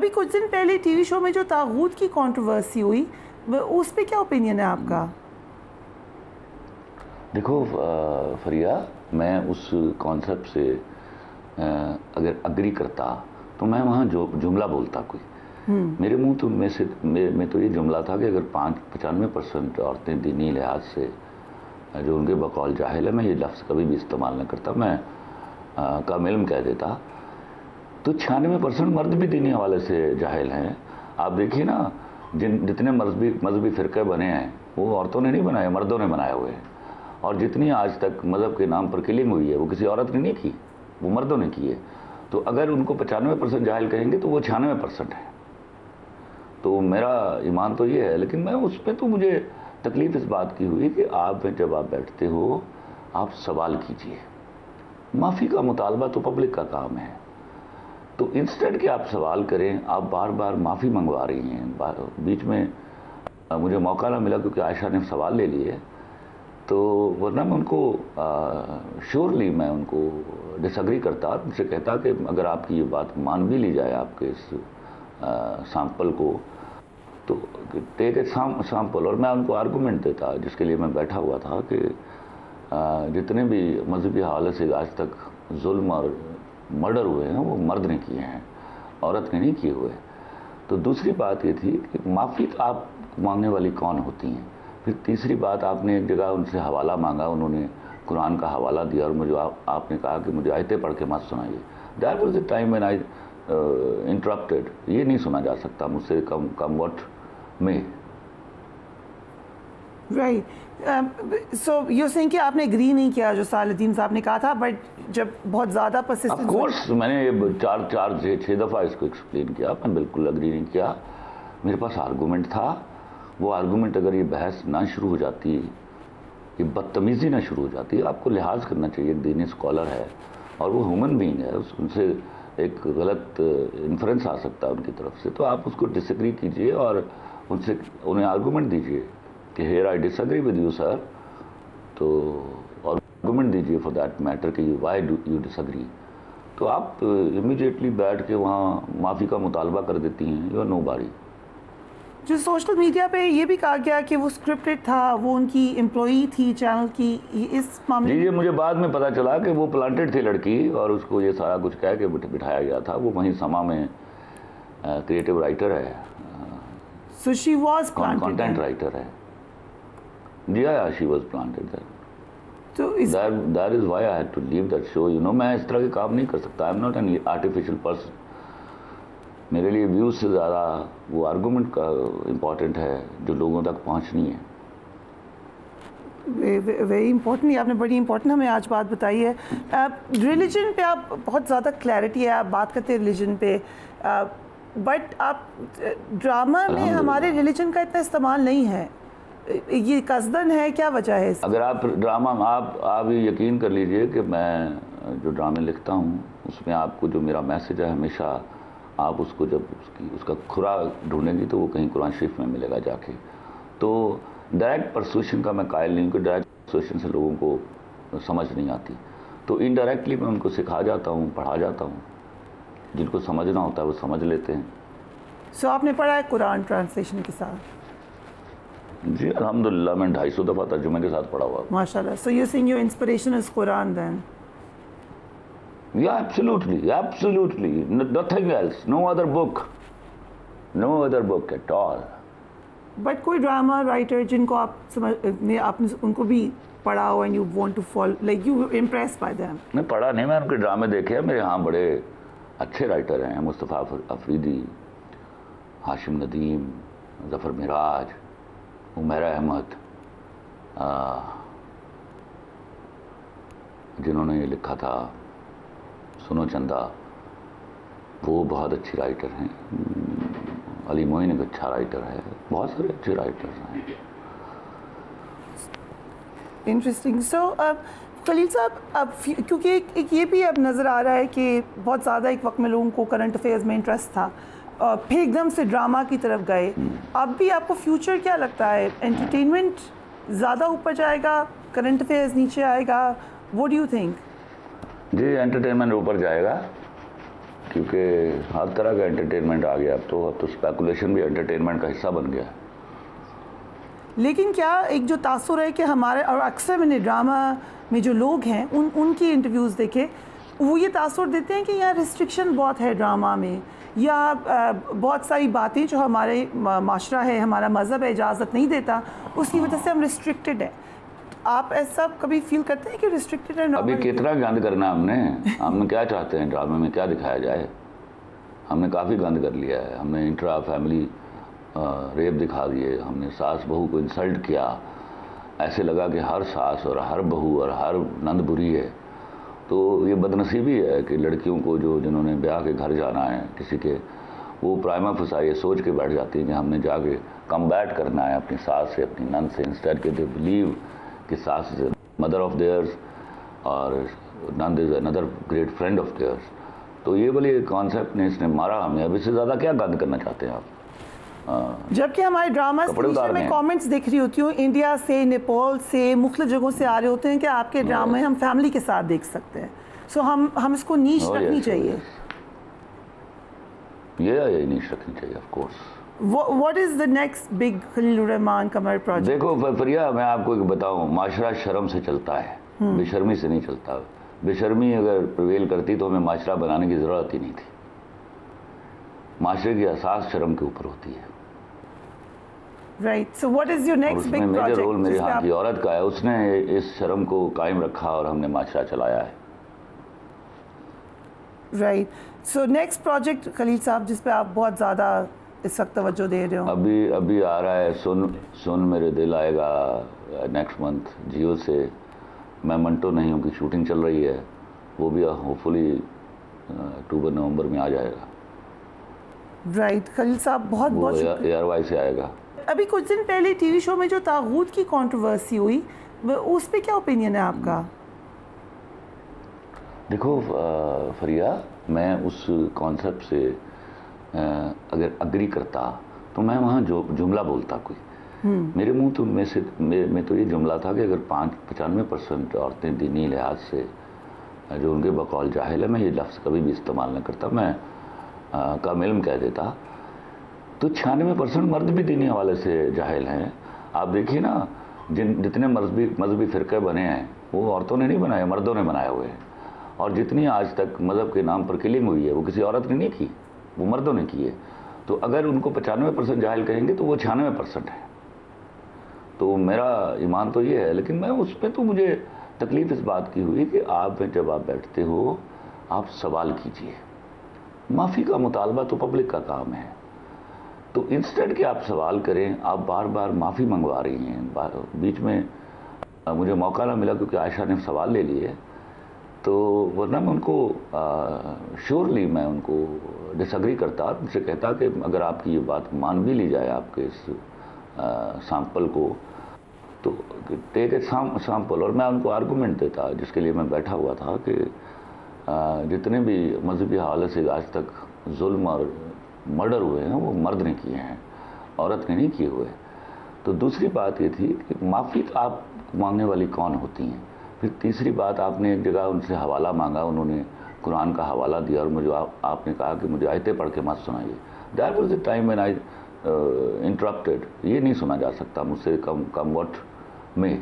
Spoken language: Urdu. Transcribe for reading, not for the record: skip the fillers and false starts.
ابھی کچھ دن پہلے ٹی وی شو میں جو طاغوت کی کنٹروورسی ہوئی اس پہ کیا اوپینین ہے آپ کا؟ دیکھو فریہ، میں اس کانسیپٹ سے اگر اگری کرتا تو میں وہاں جو جملہ بولتا کوئی میرے منہ تو میں تو یہ جملہ تھا کہ اگر 95% عورتیں دینی لحاظ سے جو ان کے بقول جاہل ہے، میں یہ لفظ کبھی بھی استعمال نہ کرتا، میں کم علم کہہ دیتا، تو 96% مرد بھی دینی حوالے سے جاہل ہیں۔ آپ دیکھیے نا، جتنے مذہبی فرقے بنے ہیں وہ عورتوں نے نہیں بنائے، مردوں نے بنائے ہوئے ہیں، اور جتنی آج تک مذہب کے نام پر کلنگ ہوئی ہے وہ کسی عورت نے نہیں کی، وہ مردوں نے کی ہے۔ تو اگر ان کو 95% جاہل کہیں گے تو وہ 96% ہے۔ تو میرا ایمان تو یہ ہے، لیکن میں اس پہ تو مجھے تکلیف اس بات کی ہوئی کہ آپ جب آپ بیٹھتے ہو آپ سوال کیجئے۔ معافی کا مطالبہ تو پبلک کا کام ہے، تو انسٹیڈ کہ آپ سوال کریں، آپ بار بار معافی منگوا رہی ہیں۔ بیچ میں مجھے موقع نہ ملا کیونکہ عائشہ نے سوال لے لیے، تو ورنہ میں ان کو شیورلی میں ان کو ڈس ایگری کرتا، ان سے کہتا کہ اگر آپ کی یہ بات مان بھی لی جائے آپ کے اس سیمپل کو، تو ٹیک اے سیمپل، اور میں ان کو آرگومنٹ دیتا جس کے لیے میں بیٹھا ہوا تھا کہ جتنے بھی مذہبی حوالے سے آج تک ظلم اور مرڈر ہوئے ہیں وہ مرد نے کیے ہیں، عورت نے نہیں کیے ہوئے۔ تو دوسری بات یہ تھی کہ معافی آپ مانگنے والی کون ہوتی ہیں؟ پھر تیسری بات، آپ نے ایک جگہ ان سے حوالہ مانگا، انہوں نے قرآن کا حوالہ دیا، اور مجھے آپ نے کہا کہ مجھے آیتیں پڑھ کے مت سنائیے۔ That was the time when I interrupted, یہ نہیں سنا جا سکتا مجھ سے، کم واٹ میں۔ رائٹ، سو یو سینگ کہ آپ نے اگری نہیں کیا جو صالح صاحب نے کہا تھا، بٹ جب بہت زیادہ پرسسٹنس، آف کورس میں نے 4-6 دفعہ اس کو ایکسپلین کیا، میں بالکل اگری نہیں کیا، میرے پاس آرگومنٹ تھا۔ وہ آرگومنٹ اگر یہ بحث نہ شروع ہو جاتی، یہ بدتمیزی نہ شروع ہو جاتی، آپ کو لحاظ کرنا چاہیے، ایک دینی اسکالر ہے اور وہ ہیومن بینگ ہے، ان سے ایک غلط انفرنس آ سکتا ہے ان کی طرف سے، تو آپ اس کو ڈس ایگری کیجئے اور انہیں آرگومنٹ دیجئے کہ here I disagree with you sir, تو آرگومنٹ دیجئے فار دیٹ میٹر کہ why do you disagree. تو آپ امیڈیٹلی بیٹھ کے وہاں معافی کا مطالبہ کر دیتی ہیں، یو آر نو باڈی۔ جو سوشل میڈیا پہ یہ بھی کہا گیا کہ وہ اسکرپٹڈ تھا، وہ ان کی امپلائی تھی چینل کی، اس معاملے جی، یہ مجھے بعد میں پتا چلا کہ وہ پلانٹڈ تھی لڑکی، اور اس کو یہ سارا کچھ کہہ کے بٹھایا گیا تھا۔ وہ وہیں سما میں کریٹو رائٹر ہے، so she was content writer ہے۔ جی ہاں، شی واز پلانٹڈ دیر۔ تو that is why I had to leave that show, you know, میں اس طرح کے کام نہیں کر سکتا، I am not an artificial person. میرے لیے ویوز سے زیادہ وہ آرگومنٹ کا امپورٹنٹ ہے جو لوگوں تک پہنچنی ہے۔ ویری امپورٹنٹ، آپ نے بڑی امپورٹنٹ ہمیں آج بات بتائی ہے۔ ریلیجن پہ آپ بہت زیادہ کلیئرٹی ہے، آپ بات کرتے ہیں ریلیجن پہ، بٹ آپ ڈرامہ میں ہمارے ریلیجن کا اتنا استعمال نہیں ہے، یہ قصدن ہے، کیا وجہ ہے؟ اگر آپ ڈرامہ، آپ یقین کر لیجئے کہ میں جو ڈرامے لکھتا ہوں اس میں آپ کو جو میرا میسج ہے ہمیشہ، آپ اس کو جب اس کا کھرا ڈھونڈیں گی تو وہ کہیں قرآن شریف میں ملے گا جا کے۔ تو ڈائریکٹ پرسویشن کا میں قائل نہیں ہوں کہ ڈائریکٹ پرسویشن سے لوگوں کو سمجھ نہیں آتی، تو انڈائریکٹلی میں ان کو سکھا جاتا ہوں، پڑھا جاتا ہوں، جن کو سمجھنا ہوتا ہے وہ سمجھ لیتے ہیں۔ سو آپ نے پڑھا ہے قرآن ٹرانسلیشن کے ساتھ؟ جی الحمدللہ، میں 250 دفعہ ترجمے کے ساتھ پڑھا ہوا ہوں۔ ماشاء اللہ، so you saying your inspiration is Quran then? Yeah, absolutely, nothing else, no other book at all. But کوئی ڈرامہ رائٹر جن کو آپ نے ان کو بھی پڑھا ہو and you want to follow, like you impress by them? میں پڑھا نہیں، میں ان کے ڈرامے دیکھے ہیں، میرے ہاں بڑے اچھے رائٹر ہیں، مصطفیٰ افریدی، ہاشم ندیم، ظفر معراج، عمیر احمد، جنہوں نے یہ لکھا تھا سنو چندہ، وہ بہت اچھی رائٹر ہیں۔ علی معین ایک اچھا رائٹر ہے، بہت سارے اچھے رائٹرز ہیں۔ انٹرسٹنگ۔ سو خلیل صاحب، اب کیونکہ ایک یہ بھی اب نظر آ رہا ہے کہ بہت زیادہ ایک وقت میں لوگوں کو کرنٹ افیئرز میں انٹرسٹ تھا، پھر ایک دم سے ڈرامہ کی طرف گئے، اب بھی آپ کو فیوچر کیا لگتا ہے؟ انٹرٹینمنٹ زیادہ اوپر جائے گا، کرنٹ افیئرز نیچے آئے گا؟ What do you think? جی انٹرٹینمنٹ اوپر جائے گا، کیونکہ ہر طرح کا انٹرٹینمنٹ آ گیا اب تو اسپیکولیشن بھی انٹرٹینمنٹ کا حصہ بن گیا ہے. لیکن کیا ایک جو تاثر ہے کہ ہمارے اور اکثر میں نے ڈرامہ میں جو لوگ ہیں ان کی انٹرویوز دیکھے وہ یہ تاثر دیتے ہیں کہ یہاں ریسٹرکشن بہت ہے ڈرامہ میں یا بہت ساری باتیں جو ہمارے معاشرہ ہے ہمارا مذہب ہے اجازت نہیں دیتا اس کی وجہ سے ہم ریسٹرکٹیڈ ہیں. آپ ایسا کبھی فیل کرتے ہیں کہ ریسٹرکٹیڈ ہے؟ ابھی کتنا گند کرنا ہم نے کیا چاہتے ہیں ڈرامے میں کیا دکھایا جائے؟ ہم نے کافی گند کر لیا ہے. ہم نے انٹرا فیملی ریپ دکھا دیے, ہم نے ساس بہو کو انسلٹ کیا, ایسے لگا کہ ہر ساس اور ہر بہو اور ہر نند بری ہے. تو یہ بدنصیبی ہے کہ لڑکیوں کو جنہوں نے بیاہ کے گھر جانا ہے کسی کے, وہ پرائما فسا یہ سوچ کے بیٹھ جاتی ہیں کہ ہم نے جا کے کمبیٹ کرنا ہے اپنی ساس سے اپنی نند سے, انسٹیڈ کہ دے بلیو کہ ساس از مدر آف دیئرز اور نند از اندر گریٹ فرینڈ آف دیئرز. تو یہ والی کانسیپٹ نے اس نے مارا ہمیں. اب اس سے زیادہ کیا گند کرنا چاہتے ہیں آپ؟ جبکہ ہمارے ڈراماز میں کامنٹس دیکھ رہی ہوتی ہوں انڈیا سے, نیپال سے, مختلف جگہوں سے آ رہے ہوتے ہیں کہ آپ کے ڈرامے ہم فیملی کے ساتھ دیکھ سکتے ہیں. سو ہم اس کو نیش رکھنی چاہیے. یہ نیش رکھنی چاہیے of course. What is the next big Khalil ur-Rehman Qamar project? دیکھو فریا, میں آپ کو بتاؤں, معاشرہ شرم سے چلتا ہے, بے شرمی سے نہیں چلتا. بے شرمی اگر پریویل کرتی تو ہمیں معاشرہ بنانے کی ضرورت ہی نہیں تھی. معاشرے کی اساس شرم کے اوپر ہوتی ہے. Right. So what is your next big project? اور اس میں میجر رول میرے ہاں کی عورت کا ہے. اس نے اس شرم کو قائم رکھا اور ہم نے معاشرہ چلایا ہے. Right. So next project خلیل صاحب جس پہ آپ بہت زیادہ اس وقت توجہ دے رہے ہو؟ ابھی آ رہا ہے سن میرے دل آئے گا نیکسٹ منتھ جیو سے. میں منٹو نہیں ہوں کی شوٹنگ چل رہی ہے, وہ بھی ہوپ فلی اکتوبر نومبر میں آ جائے گا. رائٹ خلیل صاحب بہت بہت اے آر وائی سے آئے گا. ابھی کچھ دن پہلے ٹی وی شو میں جو طاغوت کی کنٹروورسی ہوئی اس پہ کیا اوپینین ہے آپ کا؟ دیکھو فریا, میں اس کانسیپٹ سے اگر اگری کرتا تو میں وہاں جملہ بولتا کوئی. میرے منہ تو میں تو یہ جملہ تھا کہ اگر 95% عورتیں دینی لحاظ سے جو ان کے بقول جاہل ہے, میں یہ لفظ کبھی بھی استعمال نہ کرتا, میں کم علم کہہ دیتا, تو 96% مرد بھی دینی حوالے سے جاہل ہیں. آپ دیکھیے نا, جتنے مذہبی فرقے بنے ہیں وہ عورتوں نے نہیں بنائے, مردوں نے بنائے ہوئے ہیں. اور جتنی آج تک مذہب کے نام پر کلنگ ہوئی ہے وہ کسی عورت نے نہیں کی, وہ مردوں نے کی ہے. تو اگر ان کو 95% جاہل کہیں گے تو وہ 96% ہے. تو میرا ایمان تو یہ ہے. لیکن میں اس پہ تو مجھے تکلیف اس بات کی ہوئی کہ جب آپ بیٹھتے ہو آپ سوال کیجئے. معافی کا مطالبہ تو پبلک کا کام ہے. تو انسٹیڈ کہ آپ سوال کریں, آپ بار بار معافی منگوا رہی ہیں. بیچ میں مجھے موقع نہ ملا کیونکہ عائشہ نے سوال لے لیے, تو ورنہ میں ان کو شیورلی میں ان کو ڈس ایگری کرتا, ان سے کہتا کہ اگر آپ کی یہ بات مان بھی لی جائے آپ کے اس سیمپل کو, تو ٹیک اے سیمپل. اور میں ان کو آرگومنٹ دیتا جس کے لیے میں بیٹھا ہوا تھا کہ جتنے بھی مذہبی حوالے سے آج تک ظلم اور مرڈر ہوئے ہیں وہ مرد نے کیے ہیں, عورت نے نہیں کیے ہوئے. تو دوسری بات یہ تھی کہ معافی آپ مانگنے والی کون ہوتی ہیں. پھر تیسری بات, آپ نے ایک جگہ ان سے حوالہ مانگا, انہوں نے قرآن کا حوالہ دیا اور مجھے آپ نے کہا کہ مجھے آیتیں پڑھ کے مت سنائیے. That was the time when I interrupted. یہ نہیں سنا جا سکتا مجھ سے, کم واٹ میں